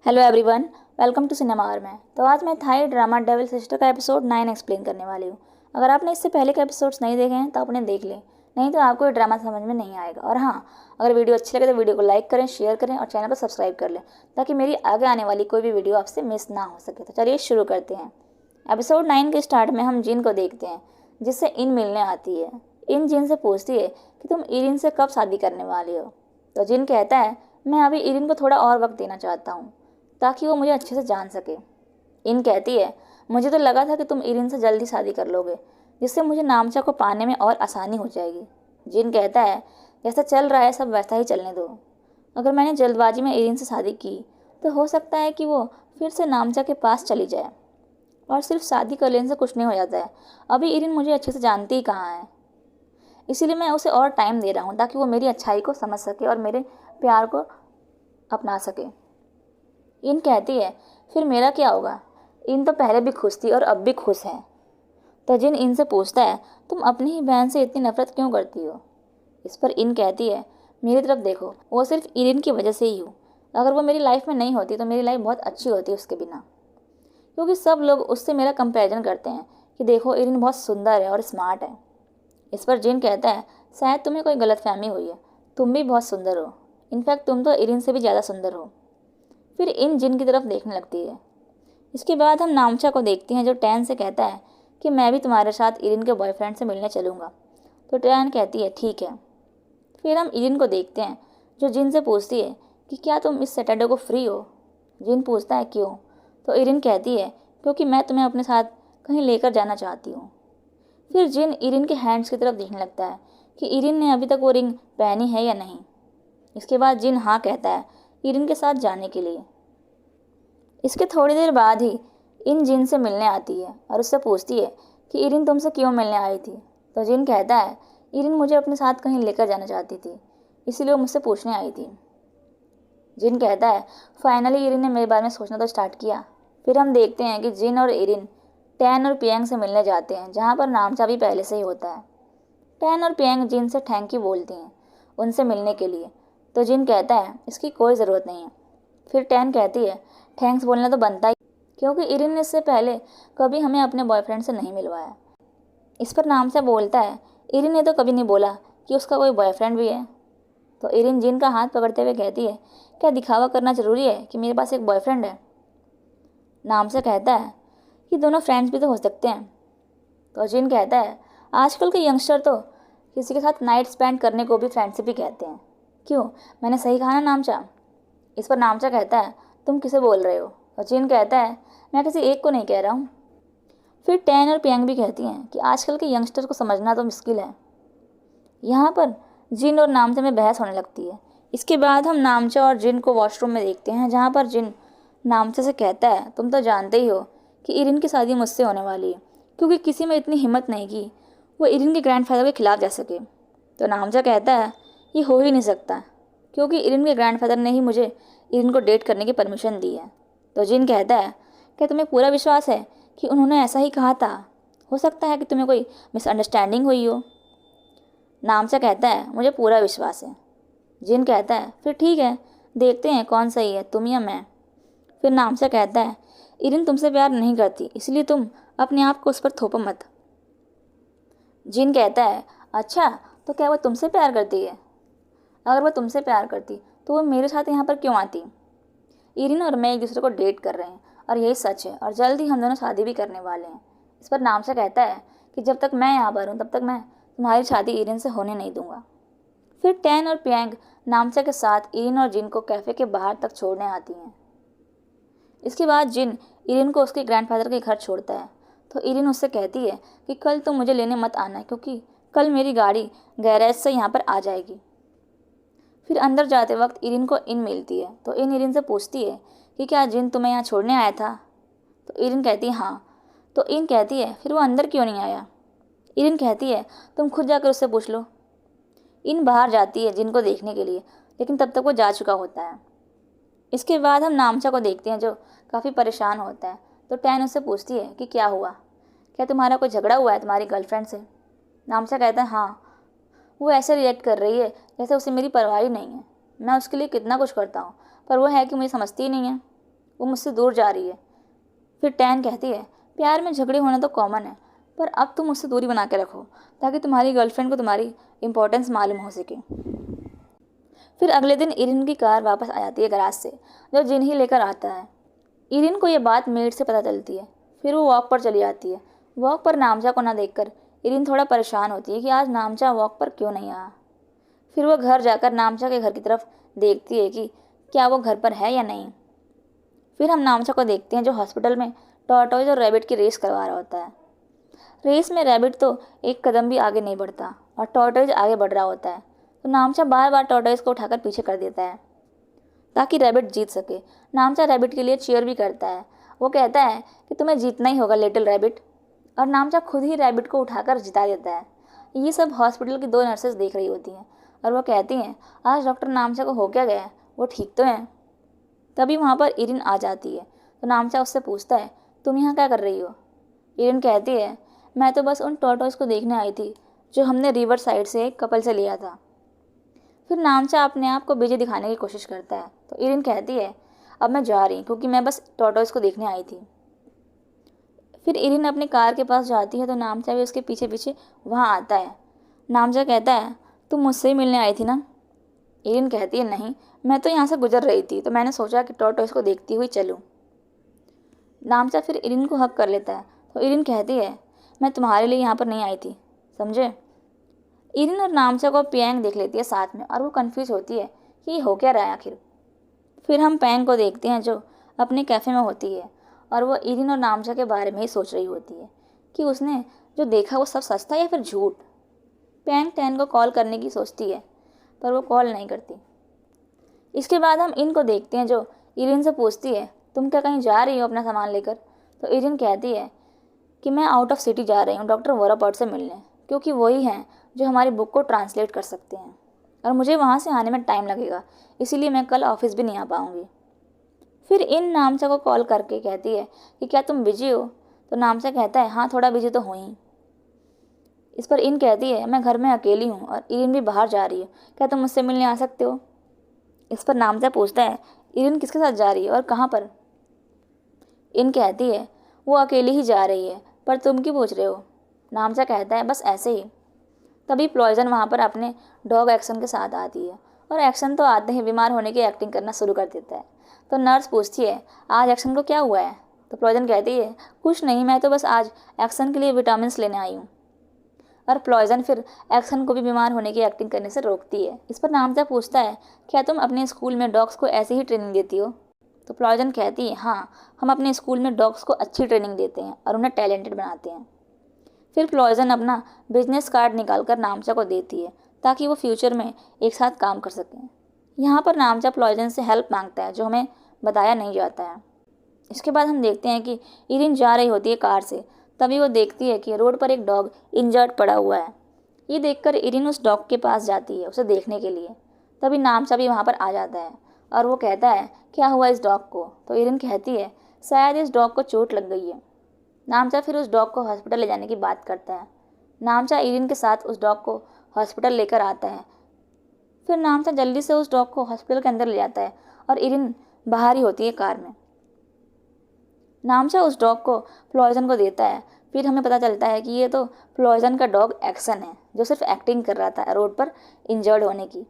Hello everyone, welcome to cinema और में। तो आज मैं थाई ड्रामा डेविल सिस्टर का एपिसोड 9 एक्सप्लेन करने वाली हूँ। अगर आपने इससे पहले के एपिसोड्स नहीं देखे हैं तो आपने देख लें, नहीं तो आपको ये ड्रामा समझ में नहीं आएगा। और हाँ, अगर वीडियो अच्छी लगे तो वीडियो को लाइक करें, शेयर करें और चैनल को सब्सक्राइब कर लें ताकि मेरी आगे आने वाली कोई भी वीडियो आपसे मिस ना हो सके। तो चलिए शुरू करते हैं। एपिसोड 9 के स्टार्ट में हम जिन को देखते हैं जिससे इन मिलने आती है। इन जिन से पूछती है कि तुम इरिन से कब शादी करने वाली हो। तो जिन कहता है मैं अभी इरिन को थोड़ा और वक्त देना चाहता हूँ ताकि वो मुझे अच्छे से जान सके। इन कहती है मुझे तो लगा था कि तुम इरिन से जल्दी शादी कर लोगे जिससे मुझे नामचा को पाने में और आसानी हो जाएगी। जिन कहता है जैसा चल रहा है सब वैसा ही चलने दो। अगर मैंने जल्दबाजी में इरिन से शादी की तो हो सकता है कि वो फिर से नामचा के पास चली जाए और सिर्फ शादी कर लेने से कुछ नहीं हो जाता है। अभी इरिन मुझे अच्छे से जानती ही कहाँ है, इसीलिए मैं उसे और टाइम दे रहा हूँ ताकि वो मेरी अच्छाई को समझ सके और मेरे प्यार को अपना सके। इन कहती है फिर मेरा क्या होगा। इन तो पहले भी खुश थी और अब भी खुश है। तो जिन इनसे पूछता है तुम अपनी ही बहन से इतनी नफरत क्यों करती हो। इस पर इन कहती है मेरी तरफ देखो, वो सिर्फ इरिन की वजह से ही हूँ। अगर वो मेरी लाइफ में नहीं होती तो मेरी लाइफ बहुत अच्छी होती उसके बिना, क्योंकि सब लोग उससे मेरा कंपैरिजन करते हैं कि देखो इरिन बहुत सुंदर है और स्मार्ट है। इस पर जिन कहता है शायद तुम्हें कोई गलतफहमी हुई है, तुम भी बहुत सुंदर हो। इनफैक्ट तुम तो इरिन से भी ज़्यादा सुंदर हो। फिर इन जिन की तरफ देखने लगती है। इसके बाद हम नामचा को देखते हैं जो टैन से कहता है कि मैं भी तुम्हारे साथ इरिन के बॉयफ्रेंड से मिलने चलूँगा। तो टैन कहती है ठीक है। फिर हम इरिन को देखते हैं जो जिन से पूछती है कि क्या तुम इस सैटरडे को फ्री हो। जिन पूछता है क्यों। तो इरिन कहती है क्योंकि मैं तुम्हें अपने साथ कहीं लेकर जाना चाहती हूँ। फिर जिन इरिन के हैंड्स की तरफ देखने लगता है कि इरिन ने अभी तक वो रिंग पहनी है या नहीं। इसके बाद जिन हाँ कहता है इरिन के साथ जाने के लिए। इसके थोड़ी देर बाद ही इन जिन से मिलने आती है और उससे पूछती है कि इरिन तुमसे क्यों मिलने आई थी। तो जिन कहता है इरिन मुझे अपने साथ कहीं लेकर जाना चाहती थी, इसीलिए वो मुझसे पूछने आई थी। जिन कहता है फाइनली इरिन ने मेरे बारे में सोचना तो स्टार्ट किया। फिर हम देखते हैं कि जिन और इरिन टैन और पियांग से मिलने जाते हैं जहाँ पर नामचा भी पहले से ही होता है। टैन और पियांग जिन से थैंक यू बोलती हैं उनसे मिलने के लिए। तो जिन कहता है इसकी कोई ज़रूरत नहीं है। फिर टैन कहती है थैंक्स बोलना तो बनता ही, क्योंकि इरिन ने इससे पहले कभी हमें अपने बॉयफ्रेंड से नहीं मिलवाया। इस पर नामचा बोलता है इरिन ने तो कभी नहीं बोला कि उसका कोई बॉयफ्रेंड भी है। तो इरिन जिन का हाथ पकड़ते हुए कहती है क्या दिखावा करना ज़रूरी है कि मेरे पास एक बॉयफ्रेंड है। नामचा कहता है कि दोनों फ्रेंड्स भी तो हो सकते हैं। तो जिन कहता है आजकल के यंगस्टर तो किसी के साथ नाइट स्पेंड करने को भी फ्रेंडशिप ही कहते हैं। क्यों, मैंने सही कहा ना नामचा। इस पर नामचा कहता है तुम किसे बोल रहे हो। और जिन कहता है मैं किसी एक को नहीं कह रहा हूँ। फिर टैन और पियांग भी कहती हैं कि आजकल के यंगस्टर को समझना तो मुश्किल है। यहाँ पर जिन और नामचा में बहस होने लगती है। इसके बाद हम नामचा और जिन को वॉशरूम में देखते हैं जहाँ पर जिन नामचा से कहता है तुम तो जानते ही हो कि इरिन की शादी मुझसे होने वाली है, क्योंकि किसी में इतनी हिम्मत नहीं कि वो इरिन के ग्रैंडफादर के खिलाफ जा सके। तो नामचा कहता है ये हो ही नहीं सकता, क्योंकि इरिन के ग्रैंडफादर ने ही मुझे इरिन को डेट करने की परमिशन दी है। तो जिन कहता है क्या तुम्हें पूरा विश्वास है कि उन्होंने ऐसा ही कहा था। हो सकता है कि तुम्हें कोई मिसअंडरस्टैंडिंग हुई हो। नामचा कहता है मुझे पूरा विश्वास है। जिन कहता है फिर ठीक है, देखते हैं कौन सही है, तुम या मैं। फिर नामचा कहता है इरिन तुमसे प्यार नहीं करती, इसलिए तुम अपने आप को उस पर थोपो मत। जिन कहता है अच्छा, तो क्या वो तुमसे प्यार करती है। अगर वो तुमसे प्यार करती तो वो मेरे साथ यहाँ पर क्यों आती। इरिन और मैं एक दूसरे को डेट कर रहे हैं और यही सच है, और जल्द ही हम दोनों शादी भी करने वाले हैं। इस पर नामचा कहता है कि जब तक मैं यहाँ पर हूँ तब तक मैं तुम्हारी शादी इरिन से होने नहीं दूंगा। फिर टैन और पियांग नामचा के साथ इरिन और जिन को कैफ़े के बाहर तक छोड़ने आती हैं। इसके बाद जिन इरिन को उसके ग्रैंडफादर के घर छोड़ता है। तो इरिन उससे कहती है कि कल तुम मुझे लेने मत आना, क्योंकि कल मेरी गाड़ी गैरेज से यहाँ पर आ जाएगी। फिर अंदर जाते वक्त इरिन को इन मिलती है। तो इन इरिन से पूछती है कि क्या जिन तुम्हें यहाँ छोड़ने आया था। तो इरिन कहती है हाँ। तो इन कहती है फिर वो अंदर क्यों नहीं आया। इरिन कहती है तुम खुद जाकर उससे पूछ लो। इन बाहर जाती है जिन को देखने के लिए, लेकिन तब तक वो जा चुका होता है। इसके बाद हम नामचा को देखते हैं जो काफ़ी परेशान होता है। तो टैन उससे पूछती है कि क्या हुआ, क्या तुम्हारा कोई झगड़ा हुआ है तुम्हारी गर्लफ्रेंड से। नामचा कहता है हाँ। वो ऐसे रिएक्ट कर रही है जैसे उसे मेरी परवाह ही नहीं है। मैं उसके लिए कितना कुछ करता हूँ, पर वो है कि मुझे समझती ही नहीं है। वो मुझसे दूर जा रही है। फिर टैन कहती है, प्यार में झगड़े होना तो कॉमन है, पर अब तुम मुझसे दूरी बना के रखो ताकि तुम्हारी गर्लफ्रेंड को तुम्हारी इंपॉर्टेंस मालूम हो सके। फिर अगले दिन इरिन की कार वापस आ जाती है गैराज से, जो जिन ही लेकर आता है। इरिन को ये बात मेड से पता चलती है। फिर वो वॉक पर चली जाती है। वॉक पर नामचा को ना देखकर इरिन थोड़ा परेशान होती है कि आज नामचा वॉक पर क्यों नहीं आया। फिर वो घर जाकर नामचा के घर की तरफ देखती है कि क्या वो घर पर है या नहीं। फिर हम नामचा को देखते हैं जो हॉस्पिटल में टॉर्टोइज और रैबिट की रेस करवा रहा होता है। रेस में रैबिट तो एक कदम भी आगे नहीं बढ़ता और टॉर्टोइज आगे बढ़ रहा होता है, तो नामचा बार बार टॉर्टोइज को उठाकर पीछे कर देता है ताकि रैबिट जीत सके। नामचा रैबिट के लिए चीयर भी करता है। वो कहता है कि तुम्हें जीतना ही होगा लिटिल रैबिट, और नामचा खुद ही रैबिट को उठाकर जिता देता है। ये सब हॉस्पिटल की 2 नर्सेस देख रही होती हैं और वो कहती हैं, आज डॉक्टर नामचा को हो क्या गया है, वो ठीक तो हैं। तभी वहाँ पर इरिन आ जाती है, तो नामचा उससे पूछता है, तुम यहाँ क्या कर रही हो। इरिन कहती है, मैं तो बस उन टॉर्टोइज को देखने आई थी जो हमने रिवर साइड से एक कपल से लिया था। फिर नामचा अपने आप को बिजी दिखाने की कोशिश करता है, तो इरिन कहती है, अब मैं जा रही क्योंकि मैं बस टॉर्टोइज को देखने आई थी। फिर इरिन अपनी कार के पास जाती है, तो नामचा भी उसके पीछे पीछे वहाँ आता है। नामचा कहता है, तुम मुझसे ही मिलने आई थी ना। इरिन कहती है, नहीं, मैं तो यहाँ से गुजर रही थी, तो मैंने सोचा कि टॉर्टोइज को देखती हुई चलूँ। नामचा फिर इरिन को हक कर लेता है, तो इरिन कहती है, मैं तुम्हारे लिए यहाँ पर नहीं आई थी, समझे। इरिन और नामचा को पियांग देख लेती है साथ में, और वो कंफ्यूज होती है कि ये हो क्या रहा है आखिर। फिर हम पैंग को देखते हैं जो अपने कैफ़े में होती है, और वो इरिन और नामचा के बारे में ही सोच रही होती है कि उसने जो देखा वो सब सच था या फिर झूठ। पैंग टैन को कॉल करने की सोचती है, पर वो कॉल नहीं करती। इसके बाद हम इन को देखते हैं जो इरिन से पूछती है, तुम क्या कहीं जा रही हो अपना सामान लेकर। तो इरिन कहती है कि मैं आउट ऑफ सिटी जा रही हूँ डॉक्टर वोरापॉट से मिलने, क्योंकि वही हैं जो हमारी बुक को ट्रांसलेट कर सकते हैं, और मुझे वहाँ से आने में टाइम लगेगा, इसीलिए मैं कल ऑफिस भी नहीं आ पाऊँगी। फिर इन नामचा को कॉल करके कहती है कि क्या तुम बिजी हो। तो नामचा कहता है, हाँ थोड़ा बिजी तो हूँ ही। इस पर इन कहती है, मैं घर में अकेली हूँ और इरिन भी बाहर जा रही है, क्या तुम मुझसे मिलने आ सकते हो। इस पर नामचा पूछता है, इरिन किसके साथ जा रही है और कहाँ पर। इन कहती है, वो अकेली ही जा रही है, पर तुम क्यों पूछ रहे हो। नामचा कहता है, बस ऐसे ही। तभी प्लॉयजन वहाँ पर अपने डॉग एक्शन के साथ आती है, और एक्शन तो आते ही बीमार होने की एक्टिंग करना शुरू कर देता है। तो नर्स पूछती है, आज एक्शन को क्या हुआ है। तो प्लॉयजन कहती है, कुछ नहीं, मैं तो बस आज एक्शन के लिए विटामिन लेने आई हूँ। और प्लॉयजन फिर एक्शन को भी बीमार होने की एक्टिंग करने से रोकती है। इस पर नामचा पूछता है, क्या तुम अपने स्कूल में डॉग्स को ऐसी ही ट्रेनिंग देती हो। तो प्लॉयजन कहती है, हाँ, हम अपने स्कूल में डॉग्स को अच्छी ट्रेनिंग देते हैं और उन्हें टैलेंटेड बनाते हैं। फिर प्लॉयजन अपना बिजनेस कार्ड निकालकर नामचा को देती है ताकि वो फ्यूचर में एक साथ काम कर सकें। यहाँ पर नामचा प्लॉयजन से हेल्प मांगता है जो हमें बताया नहीं जाता है। इसके बाद हम देखते हैं कि इरिन जा रही होती है कार से, तभी वो देखती है कि रोड पर एक डॉग इंजर्ड पड़ा हुआ है। ये देखकर इरिन उस डॉग के पास जाती है उसे देखने के लिए। तभी नामचा भी वहाँ पर आ जाता है और वो कहता है, क्या हुआ इस डॉग को। तो इरिन कहती है, शायद इस डॉग को चोट लग गई है। नामचा फिर उस डॉग को हॉस्पिटल ले जाने की बात करता है। नामचा इरिन के साथ उस डॉग को हॉस्पिटल लेकर आता है। फिर नामचा जल्दी से उस डॉग को हॉस्पिटल के अंदर ले जाता है और इरिन बाहर ही होती है कार में। नामचा उस डॉग को प्लॉयजन को देता है। फिर हमें पता चलता है कि ये तो प्लॉयजन का डॉग एक्शन है जो सिर्फ एक्टिंग कर रहा था रोड पर इंजर्ड होने की।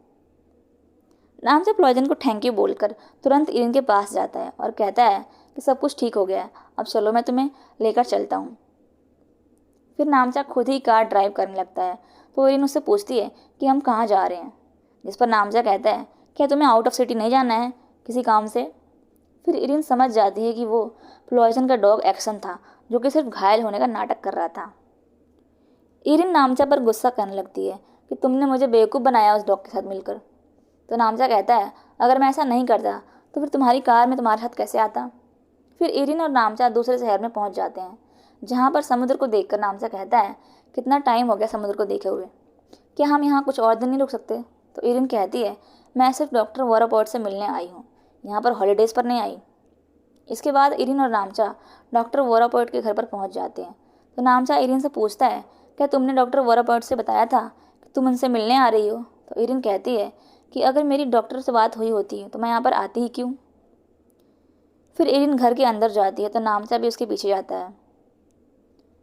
नामचा प्लॉयजन को थैंक यू बोलकर तुरंत इरिन के पास जाता है और कहता है कि सब कुछ ठीक हो गया है, अब चलो मैं तुम्हें लेकर चलता हूँ। फिर नामचा खुद ही कार ड्राइव करने लगता है, तो इरिन उससे पूछती है कि हम कहाँ जा रहे हैं। जिस पर नामचा कहता है, क्या तुम्हें आउट ऑफ सिटी नहीं जाना है किसी काम से। फिर इरिन समझ जाती है कि वो प्लॉयजन का डॉग एक्शन था जो कि सिर्फ घायल होने का नाटक कर रहा था। इरिन नामचा पर गुस्सा करने लगती है कि तुमने मुझे बेवकूफ़ बनाया उस डॉग के साथ मिलकर। तो नामचा कहता है, अगर मैं ऐसा नहीं करता तो फिर तुम्हारी कार में तुम्हारे साथ कैसे आता। फिर इरिन और नामचा दूसरे शहर में पहुंच जाते हैं, जहां पर समुद्र को देखकर नामचा कहता है, कितना टाइम हो गया समुद्र को देखे हुए, क्या हम यहाँ कुछ और दिन नहीं रुक सकते। तो इरिन कहती है, मैं सिर्फ डॉक्टर वोरापॉट से मिलने आई हूँ, यहाँ पर हॉलीडेज़ पर नहीं आई। इसके बाद इरिन और नामचा डॉक्टर वोरापॉट के घर पर पहुँच जाते हैं। तो नामचा इरिन से पूछता है, क्या तुमने डॉक्टर वोरापॉट से बताया था कि तुम उनसे मिलने आ रही हो। तो इरिन कहती है कि अगर मेरी डॉक्टर से बात हुई होती तो मैं यहाँ पर आती ही क्यों। फिर इरिन घर के अंदर जाती है तो नामचा भी उसके पीछे जाता है।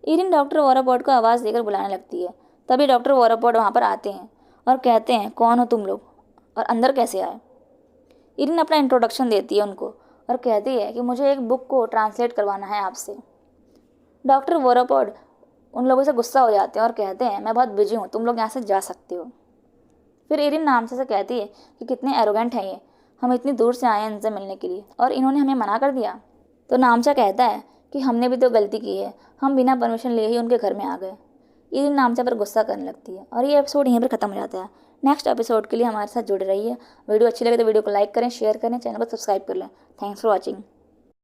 इरिन डॉक्टर वोरापॉड को आवाज़ देकर बुलाने लगती है। तभी डॉक्टर वोरापॉड वहाँ पर आते हैं और कहते हैं, कौन हो तुम लोग और अंदर कैसे आए। इरिन अपना इंट्रोडक्शन देती है उनको और कहती है कि मुझे एक बुक को ट्रांसलेट करवाना है आपसे। डॉक्टर वोरापॉड उन लोगों से गुस्सा हो जाते हैं और कहते हैं, मैं बहुत बिजी हूँ, तुम लोग यहाँ से जा सकते हो। फिर इरिन नामचा से कहती है कि कितने एरोगेंट हैं ये, हम इतनी दूर से आए हैं इनसे मिलने के लिए और इन्होंने हमें मना कर दिया। तो नामचा कहता है कि हमने भी तो गलती की है, हम बिना परमिशन लिए ही उनके घर में आ गए। इरिन नामचा पर गुस्सा करने लगती है और ये एपिसोड यहीं पर खत्म हो जाता है। नेक्स्ट एपिसोड के लिए हमारे साथ जुड़े रहिए। वीडियो अच्छी लगे तो वीडियो को लाइक करें, शेयर करें, चैनल को सब्सक्राइब कर लें। Thanks for watching.